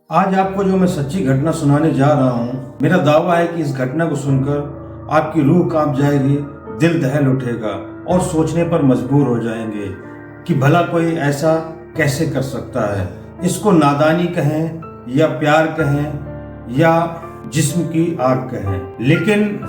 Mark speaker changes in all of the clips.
Speaker 1: आज आपको जो मैं सच्ची घटना सुनाने जा रहा हूँ, मेरा दावा है कि इस घटना को सुनकर आपकी रूह कांप जाएगी, दिल दहल उठेगा और सोचने पर मजबूर हो जाएंगे कि भला कोई ऐसा कैसे कर सकता है। इसको नादानी कहें या प्यार कहें या जिस्म की आग कहें, लेकिन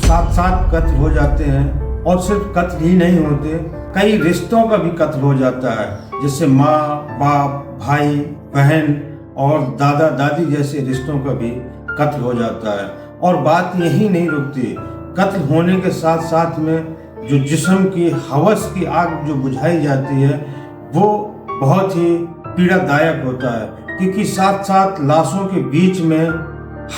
Speaker 1: साथ साथ कत्ल हो जाते हैं। और सिर्फ कत्ल ही नहीं होते, कई रिश्तों का भी कत्ल हो जाता है, जैसे माँ बाप, भाई बहन और दादा दादी जैसे रिश्तों का भी कत्ल हो जाता है। और बात यही नहीं रुकती, कत्ल होने के साथ साथ में जो जिस्म की हवस की आग जो बुझाई जाती है वो बहुत ही पीड़ादायक होता है, क्योंकि साथ साथ लाशों के बीच में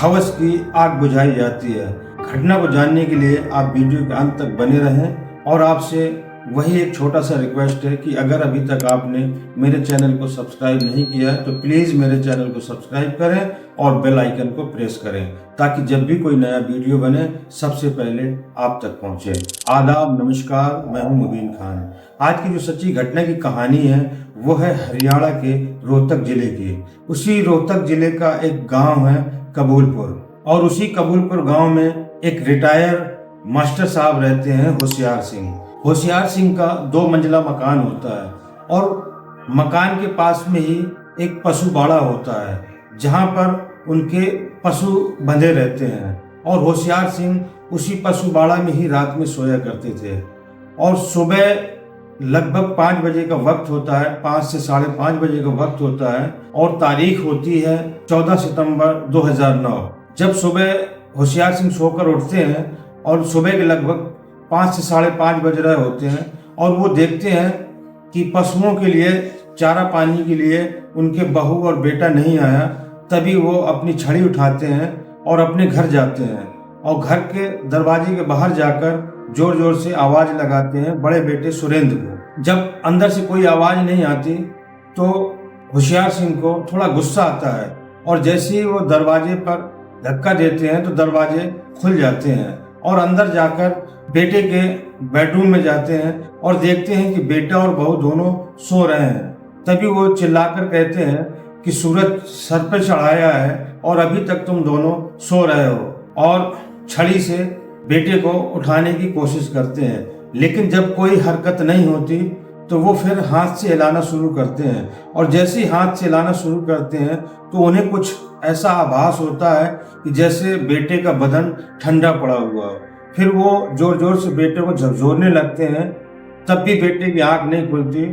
Speaker 1: हवस की आग बुझाई जाती है। घटना को जानने के लिए आप वीडियो के अंत तक बने रहें और आपसे वही एक छोटा सा रिक्वेस्ट है कि अगर अभी तक आपने मेरे चैनल को सब्सक्राइब नहीं किया है तो प्लीज़ मेरे चैनल को सब्सक्राइब करें और बेल आइकन को प्रेस करें, ताकि जब भी कोई नया वीडियो बने सबसे पहले आप तक पहुंचे। आदाब, नमस्कार, मैं हूं मुबीन खान। आज की जो सच्ची घटना की कहानी है वो है हरियाणा के रोहतक जिले की। उसी रोहतक जिले का एक गाँव है कबूलपुर, और उसी कबूलपुर गाँव में एक रिटायर मास्टर साहब रहते हैं, होशियार सिंह। होशियार सिंह का 2 मंजिला मकान होता है और मकान के पास में ही एक पशु बाड़ा होता है, जहां पर उनके पशु बंधे रहते हैं। और होशियार सिंह उसी पशु बाड़ा में ही रात में सोया करते थे। और सुबह लगभग 5 बजे का वक्त होता है, 5 से 5:30 बजे का वक्त होता है, और तारीख होती है 14 सितंबर 2009। जब सुबह होशियार सिंह सोकर उठते हैं और सुबह के लगभग 5 से 5:30 बज रहे होते हैं, और वो देखते हैं कि पशुओं के लिए चारा पानी के लिए उनके बहू और बेटा नहीं आया। तभी वो अपनी छड़ी उठाते हैं और अपने घर जाते हैं, और घर के दरवाजे के बाहर जाकर जोर जोर से आवाज़ लगाते हैं बड़े बेटे सुरेंद्र को। जब अंदर से कोई आवाज़ नहीं आती तो होशियार सिंह को थोड़ा गुस्सा आता है, और जैसे ही वो दरवाजे पर धक्का देते हैं तो दरवाजे खुल जाते हैं, और अंदर जाकर बेटे के बेडरूम में जाते हैं और देखते हैं कि बेटा और बहू दोनों सो रहे हैं। तभी वो चिल्लाकर कहते हैं कि सूरज सर पे चढ़ाया है और अभी तक तुम दोनों सो रहे हो, और छड़ी से बेटे को उठाने की कोशिश करते हैं। लेकिन जब कोई हरकत नहीं होती तो वो फिर हाथ से हिलाना शुरू करते हैं, और जैसे ही हाथ से हिलाना शुरू करते हैं तो उन्हें कुछ ऐसा आभास होता है कि जैसे बेटे का बदन ठंडा पड़ा हुआ हो। फिर वो जोर जोर से बेटे को झकझोरने लगते हैं, तब भी बेटे की आँख नहीं खुलती।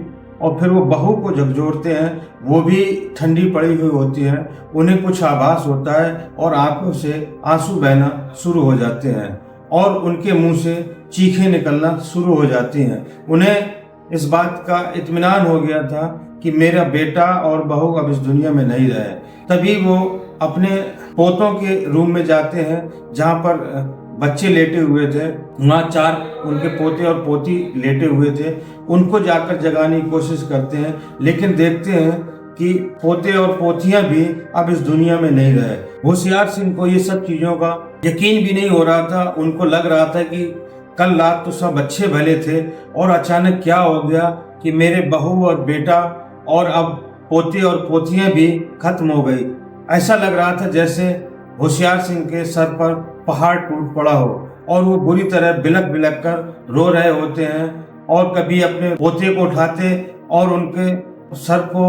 Speaker 1: और फिर वो बहू को झकझोरते हैं, वो भी ठंडी पड़ी हुई होती है। उन्हें कुछ आभास होता है और आंखों से आंसू बहना शुरू हो जाते हैं, और उनके मुंह से चीखें निकलना शुरू हो जाती हैं। उन्हें इस बात का इत्मीनान हो गया था कि मेरा बेटा और बहू अब इस दुनिया में नहीं रहे। तभी वो अपने पोतों के रूम में जाते हैं, जहाँ पर बच्चे लेटे हुए थे। वहाँ 4 उनके पोते और पोती लेटे हुए थे। उनको जाकर जगाने की कोशिश करते हैं, लेकिन देखते हैं कि पोते और पोतियां भी अब इस दुनिया में नहीं रहे। होशियार सिंह को ये सब चीज़ों का यकीन भी नहीं हो रहा था। उनको लग रहा था कि कल रात तो सब अच्छे भले थे, और अचानक क्या हो गया कि मेरे बहू और बेटा और अब पोते और पोतियां भी खत्म हो गई। ऐसा लग रहा था जैसे होशियार सिंह के सर पर पहाड़ टूट पड़ा हो, और वो बुरी तरह बिलक बिलक कर रो रहे होते हैं। और कभी अपने पोते को उठाते और उनके सर को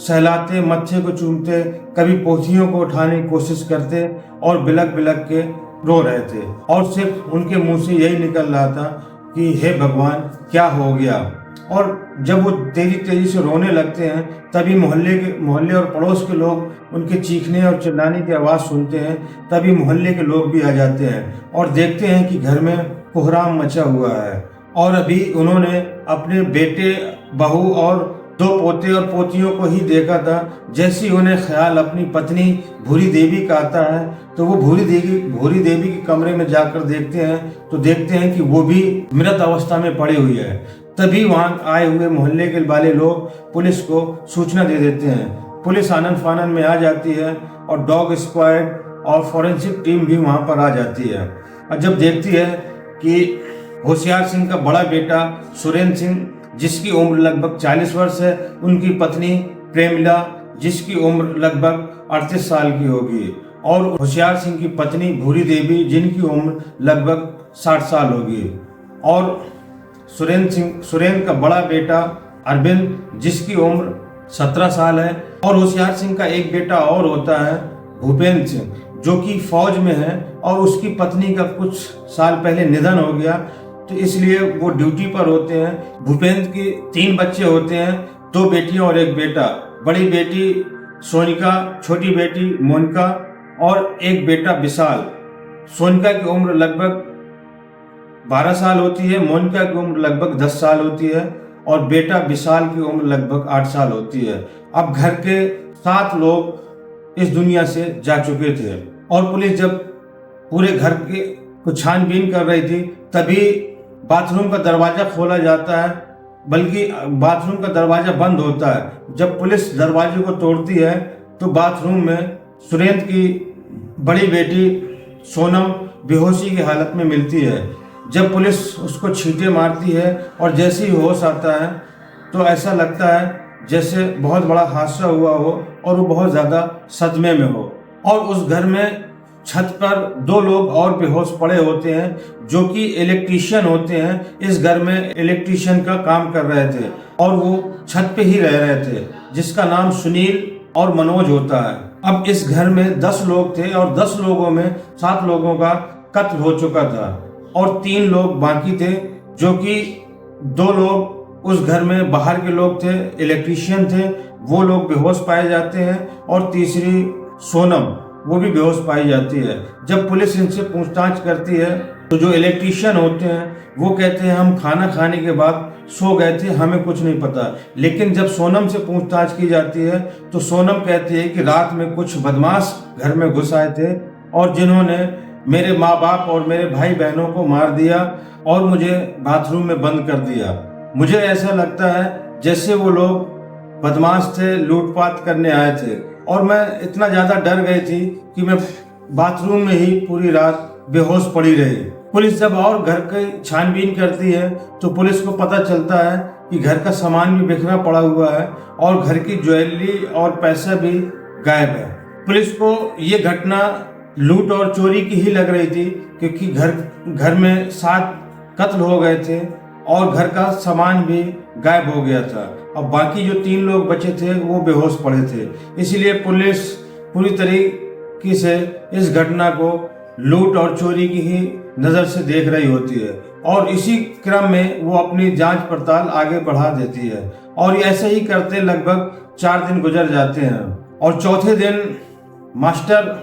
Speaker 1: सहलाते, मत्थे को चूमते, कभी पोतियों को उठाने की कोशिश करते और बिलक बिलक के रो रहे थे। और सिर्फ उनके मुंह से यही निकल रहा था कि हे भगवान, क्या हो गया। और जब वो तेजी तेजी से रोने लगते हैं, तभी मोहल्ले और पड़ोस के लोग उनके चीखने और चिल्लाने की आवाज़ सुनते हैं। तभी मोहल्ले के लोग भी आ जाते हैं और देखते हैं कि घर में कोहराम मचा हुआ है। और अभी उन्होंने अपने बेटे, बहू और 2 पोते और पोतियों को ही देखा था। जैसे ही उन्हें ख्याल अपनी पत्नी भूरी देवी का आता है तो वो भूरी देवी के कमरे में जाकर देखते हैं तो देखते हैं कि वो भी मृत अवस्था में पड़ी हुई है। तभी वहाँ आए हुए मोहल्ले के वाले लोग पुलिस को सूचना दे देते हैं। पुलिस आनन फानन में आ जाती है, और डॉग स्क्वाड और फॉरेंसिक टीम भी वहाँ पर आ जाती है। और जब देखती है कि होशियार सिंह का बड़ा बेटा सुरेंद्र सिंह, जिसकी उम्र लगभग 40 वर्ष है, उनकी पत्नी प्रेमिला, जिसकी उम्र लगभग 38 साल की होगी और होशियार सिंह की पत्नी भूरी देवी जिनकी उम्र लगभग 60 साल होगी और सुरेंद्र का बड़ा बेटा अरविंद जिसकी उम्र 17 साल है और होशियार सिंह का एक बेटा और होता है भूपेंद्र सिंह जो कि फौज में है और उसकी पत्नी का कुछ साल पहले निधन हो गया तो इसलिए वो ड्यूटी पर होते हैं। भूपेंद्र के 3 बच्चे होते हैं, 2 बेटियां और 1 बेटा। बड़ी बेटी सोनिका, छोटी बेटी मोनिका और एक बेटा विशाल। सोनिका की उम्र लगभग 12 साल होती है, मोनिका की उम्र लगभग 10 साल होती है और बेटा विशाल की उम्र लगभग 8 साल होती है। अब घर के 7 लोग इस दुनिया से जा चुके थे और पुलिस जब पूरे घर के को छानबीन कर रही थी तभी बाथरूम का दरवाजा खोला जाता है, बल्कि बाथरूम का दरवाजा बंद होता है। जब पुलिस दरवाजे को तोड़ती है तो बाथरूम में सुरेंद्र की बड़ी बेटी सोनम बेहोशी की हालत में मिलती है। जब पुलिस उसको छींटे मारती है और जैसे ही होश आता है तो ऐसा लगता है जैसे बहुत बड़ा हादसा हुआ हो और वो बहुत ज़्यादा सदमे में हो। और उस घर में छत पर 2 लोग और बेहोश पड़े होते हैं जो कि इलेक्ट्रीशियन होते हैं। इस घर में इलेक्ट्रीशियन का काम कर रहे थे और वो छत पे ही रह रहे थे, जिसका नाम सुनील और मनोज होता है। अब इस घर में 10 लोग थे और 10 लोगों में 7 लोगों का कत्ल हो चुका था और 3 लोग बाकी थे, जो कि 2 लोग उस घर में बाहर के लोग थे, इलेक्ट्रीशियन थे, वो लोग बेहोश पाए जाते हैं और तीसरी सोनम वो भी बेहोश पाई जाती है। जब पुलिस इनसे पूछताछ करती है तो जो इलेक्ट्रीशियन होते हैं वो कहते हैं हम खाना खाने के बाद सो गए थे, हमें कुछ नहीं पता। लेकिन जब सोनम से पूछताछ की जाती है तो सोनम कहती है कि रात में कुछ बदमाश घर में घुस आए थे और जिन्होंने मेरे माँ बाप और मेरे भाई बहनों को मार दिया और मुझे बाथरूम में बंद कर दिया। मुझे ऐसा लगता है जैसे वो लोग बदमाश थे, लूटपाट करने आए थे और मैं इतना ज़्यादा डर गई थी कि मैं बाथरूम में ही पूरी रात बेहोश पड़ी रही। पुलिस जब और घर की छानबीन करती है तो पुलिस को पता चलता है कि घर का सामान भी बिखरा पड़ा हुआ है और घर की ज्वेलरी और पैसा भी गायब है। पुलिस को ये घटना लूट और चोरी की ही लग रही थी क्योंकि घर में 7 कत्ल हो गए थे और घर का सामान भी गायब हो गया था। अब बाकी जो 3 लोग बचे थे वो बेहोश पड़े थे। इसलिए पुलिस पूरी तरीके से इस घटना को लूट और चोरी की ही नज़र से देख रही होती है और इसी क्रम में वो अपनी जांच पड़ताल आगे बढ़ा देती है और ऐसे ही करते लगभग 4 दिन गुजर जाते हैं और चौथे दिन मास्टर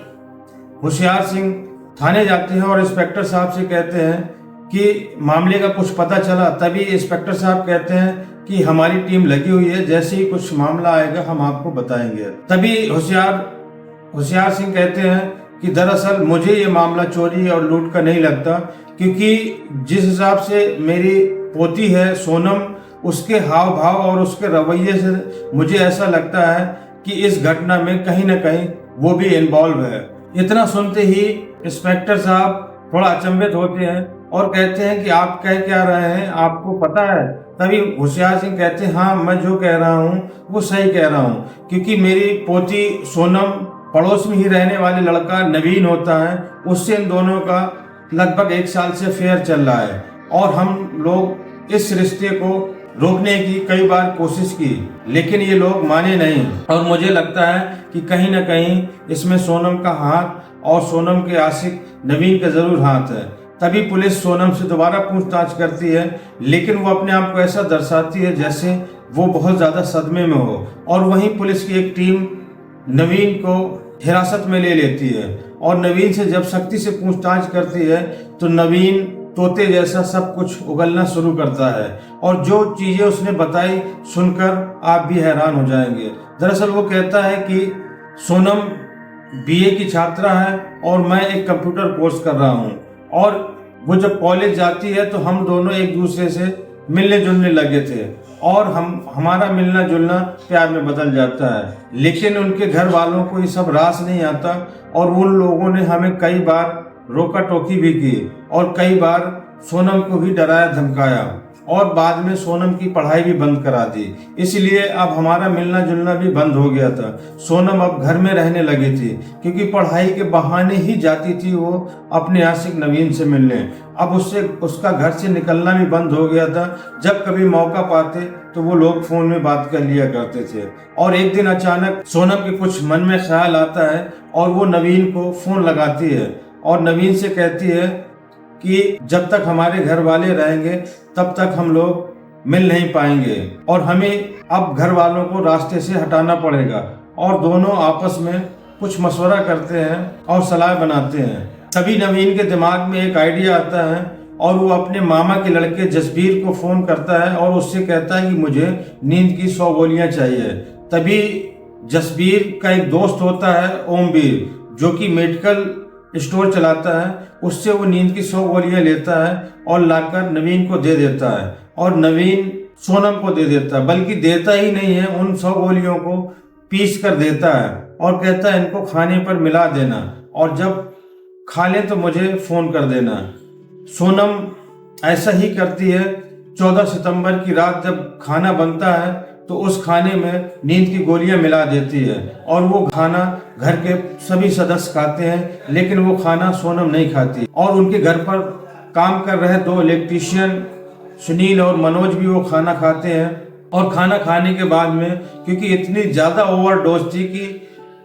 Speaker 1: होशियार सिंह थाने जाते हैं और इंस्पेक्टर साहब से कहते हैं कि मामले का कुछ पता चला। तभी इंस्पेक्टर साहब कहते हैं कि हमारी टीम लगी हुई है, जैसे ही कुछ मामला आएगा हम आपको बताएंगे। तभी होशियार सिंह कहते हैं कि दरअसल मुझे ये मामला चोरी और लूट का नहीं लगता, क्योंकि जिस हिसाब से मेरी पोती है सोनम, उसके हाव भाव और उसके रवैये से मुझे ऐसा लगता है कि इस घटना में कहीं ना कहीं वो भी इन्वॉल्व है। इतना सुनते ही इंस्पेक्टर साहब थोड़ा अचंभित होते हैं और कहते हैं कि आप कह क्या रहे हैं, आपको पता है? तभी होशियार सिंह कहते हैं हाँ, मैं जो कह रहा हूँ वो सही कह रहा हूँ, क्योंकि मेरी पोती सोनम पड़ोस में ही रहने वाले लड़का नवीन होता है, उससे इन दोनों का लगभग 1 साल से अफेयर चल रहा है और हम लोग इस रिश्ते को रोकने की कई बार कोशिश की, लेकिन ये लोग माने नहीं और मुझे लगता है कि कहीं ना कहीं इसमें सोनम का हाथ और सोनम के आशिक नवीन का जरूर हाथ है। तभी पुलिस सोनम से दोबारा पूछताछ करती है, लेकिन वो अपने आप को ऐसा दर्शाती है जैसे वो बहुत ज़्यादा सदमे में हो और वहीं पुलिस की एक टीम नवीन को हिरासत में ले लेती है और नवीन से जब सख्ती से पूछताछ करती है तो नवीन तोते जैसा सब कुछ उगलना शुरू करता है और जो चीज़ें उसने बताई सुनकर आप भी हैरान हो जाएंगे। दरअसल वो कहता है कि सोनम बीए की छात्रा है और मैं एक कंप्यूटर कोर्स कर रहा हूँ और वो जब कॉलेज जाती है तो हम दोनों एक दूसरे से मिलने जुलने लगे थे और हमारा मिलना जुलना प्यार में बदल जाता है, लेकिन उनके घर वालों को ये सब रास नहीं आता और उन लोगों ने हमें कई बार रोका टोकी भी की और कई बार सोनम को भी डराया धमकाया। और बाद में सोनम की पढ़ाई भी बंद करा दी। इसलिए अब हमारा मिलना जुलना भी बंद हो गया था। सोनम अब घर में रहने लगी थी क्योंकि पढ़ाई के बहाने ही जाती थी वो अपने आशिक नवीन से मिलने। अब उसका घर से निकलना भी बंद हो गया था। जब कभी मौका पाते तो वो लोग फोन में बात कर लिया करते थे। और एक दिन अचानक सोनम के कुछ मन में ख्याल आता है और वो नवीन को फोन लगाती है और नवीन से कहती है कि जब तक हमारे घर वाले रहेंगे तब तक हम लोग मिल नहीं पाएंगे और हमें अब घर वालों को रास्ते से हटाना पड़ेगा। और दोनों आपस में कुछ मशवरा करते हैं और सलाह बनाते हैं। तभी नवीन के दिमाग में एक आइडिया आता है और वो अपने मामा के लड़के जसबीर को फोन करता है और उससे कहता है कि मुझे नींद की 100 गोलियां चाहिए। तभी जसबीर का एक दोस्त होता है ओमवीर, जो कि मेडिकल स्टोर चलाता है। उससे वो नींद की 100 गोलियां लेता है और लाकर नवीन को दे देता है और नवीन सोनम को दे देता है, बल्कि देता ही नहीं है, उन 100 गोलियों को पीस कर देता है और कहता है इनको खाने पर मिला देना और जब खा ले तो मुझे फोन कर देना। सोनम ऐसा ही करती है। 14 सितंबर की रात जब खाना बनता है तो उस खाने में नींद की गोलियां मिला देती है और वो खाना घर के सभी सदस्य खाते हैं, लेकिन वो खाना सोनम नहीं खाती। और उनके घर पर काम कर रहे 2 इलेक्ट्रीशियन सुनील और मनोज भी वो खाना खाते हैं। और खाना खाने के बाद में क्योंकि इतनी ज़्यादा ओवरडोज थी कि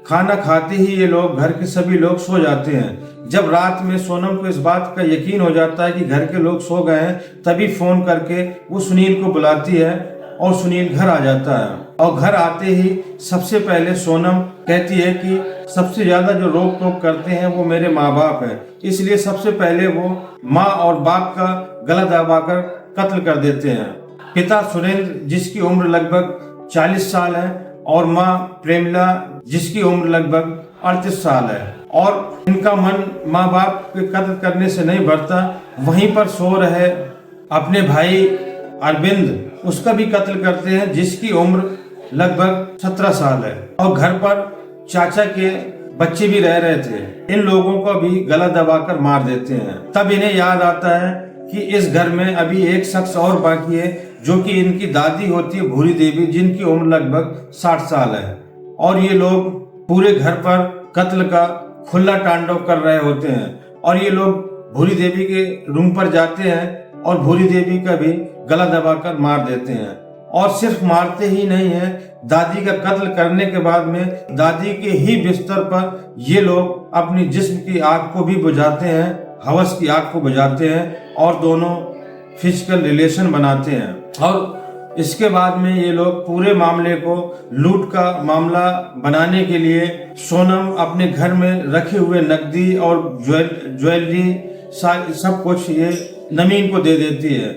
Speaker 1: खाना खाते ही ये लोग, घर के सभी लोग सो जाते हैं। जब रात में सोनम को इस बात का यकीन हो जाता है कि घर के लोग सो गए हैं, तभी फोन करके वो सुनील को बुलाती है और सुनील घर आ जाता है। और घर आते ही सबसे पहले सोनम कहती है कि सबसे ज्यादा जो रोक टोक करते हैं वो मेरे माँ बाप हैं, इसलिए सबसे पहले वो माँ और बाप का गला दबाकर कत्ल कर देते हैं। पिता सुरेंद्र, जिसकी उम्र लगभग 40 साल है, और माँ प्रेमिला, जिसकी उम्र लगभग 38 साल है। और इनका मन माँ बाप के कत्ल करने से नहीं भरता। वहीं पर सो रहे अपने भाई अरविंद, उसका भी कत्ल करते हैं, जिसकी उम्र लगभग 17 साल है। और घर पर चाचा के बच्चे भी रह रहे थे। इन लोगों को भी गला दबाकर मार देते हैं। तब इन्हें याद आता है कि इस घर में अभी एक शख्स और बाकी है, जो कि इनकी दादी होती है भूरी देवी, जिनकी उम्र लगभग 60 साल है। और ये लोग पूरे घर पर कत्ल का खुला तांडव कर रहे होते हैं। और ये लोग भूरी देवी के रूम पर जाते हैं और भूरी देवी का भी गला दबाकर मार देते हैं। और सिर्फ मारते ही नहीं है, दादी का कत्ल करने के बाद में दादी के ही बिस्तर पर ये लोग अपनी जिस्म की आग को भी बुझाते हैं, हवस की आग को बुझाते हैं और दोनों फिजिकल रिलेशन बनाते हैं। और इसके बाद में ये लोग पूरे मामले को लूट का मामला बनाने के लिए सोनम अपने घर में रखे हुए नकदी और ज्वेलरी सब कुछ ये नवीन को दे देती है।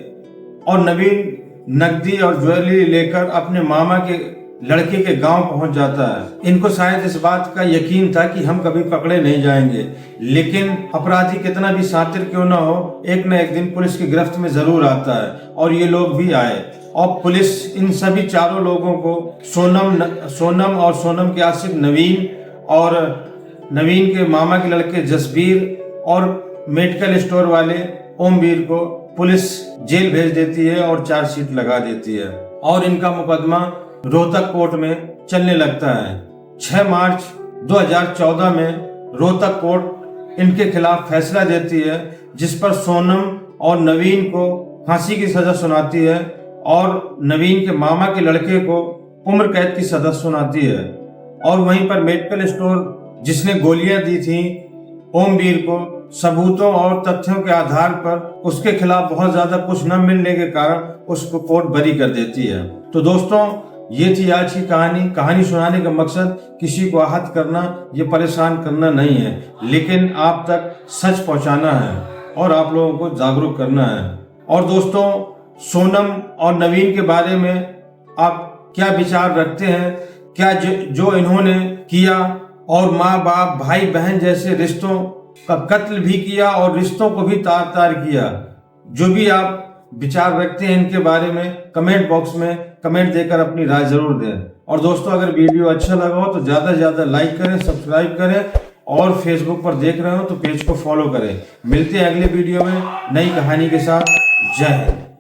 Speaker 1: और नवीन नकदी और ज्वेलरी लेकर अपने मामा के लड़के के गांव पहुंच जाता है। इनको शायद इस बात का यकीन था कि हम कभी पकड़े नहीं जाएंगे, लेकिन अपराधी कितना भी शातिर क्यों ना हो, एक न एक दिन पुलिस की गिरफ्त में जरूर आता है। और ये लोग भी आए और पुलिस इन सभी चारों लोगों को सोनम और सोनम के आशिक नवीन और नवीन के मामा के लड़के जसबीर और मेडिकल स्टोर वाले ओमवीर को पुलिस जेल भेज देती है और चार्जशीट लगा देती है। और इनका मुकदमा रोहतक कोर्ट में चलने लगता है। 6 मार्च 2014 में रोहतक कोर्ट इनके खिलाफ फैसला देती है, जिस पर सोनम और नवीन को फांसी की सजा सुनाती है और नवीन के मामा के लड़के को उम्र कैद की सजा सुनाती है। और वहीं पर मेडिकल स्टोर जिसने गोलियां दी थी ओमवीर को, सबूतों और तथ्यों के आधार पर उसके खिलाफ बहुत ज्यादा कुछ न मिलने के कारण उसको कोर्ट बरी कर देती है। तो दोस्तों, ये थी आज की कहानी सुनाने का मकसद किसी को आहत करना, ये परेशान करना नहीं है, लेकिन आप तक सच पहुंचाना है और आप लोगों को जागरूक करना है। और दोस्तों, सोनम और नवीन के बारे में आप क्या विचार रखते हैं? क्या जो इन्होंने किया और माँ बाप भाई बहन जैसे रिश्तों का कत्ल भी किया और रिश्तों को भी तार तार किया, जो भी आप विचार रखते हैं इनके बारे में कमेंट बॉक्स में कमेंट देकर अपनी राय जरूर दें। और दोस्तों, अगर वीडियो अच्छा लगा हो तो ज़्यादा से ज़्यादा लाइक करें, सब्सक्राइब करें और फेसबुक पर देख रहे हो तो पेज को फॉलो करें। मिलते हैं अगले वीडियो में नई कहानी के साथ। जय हिंद।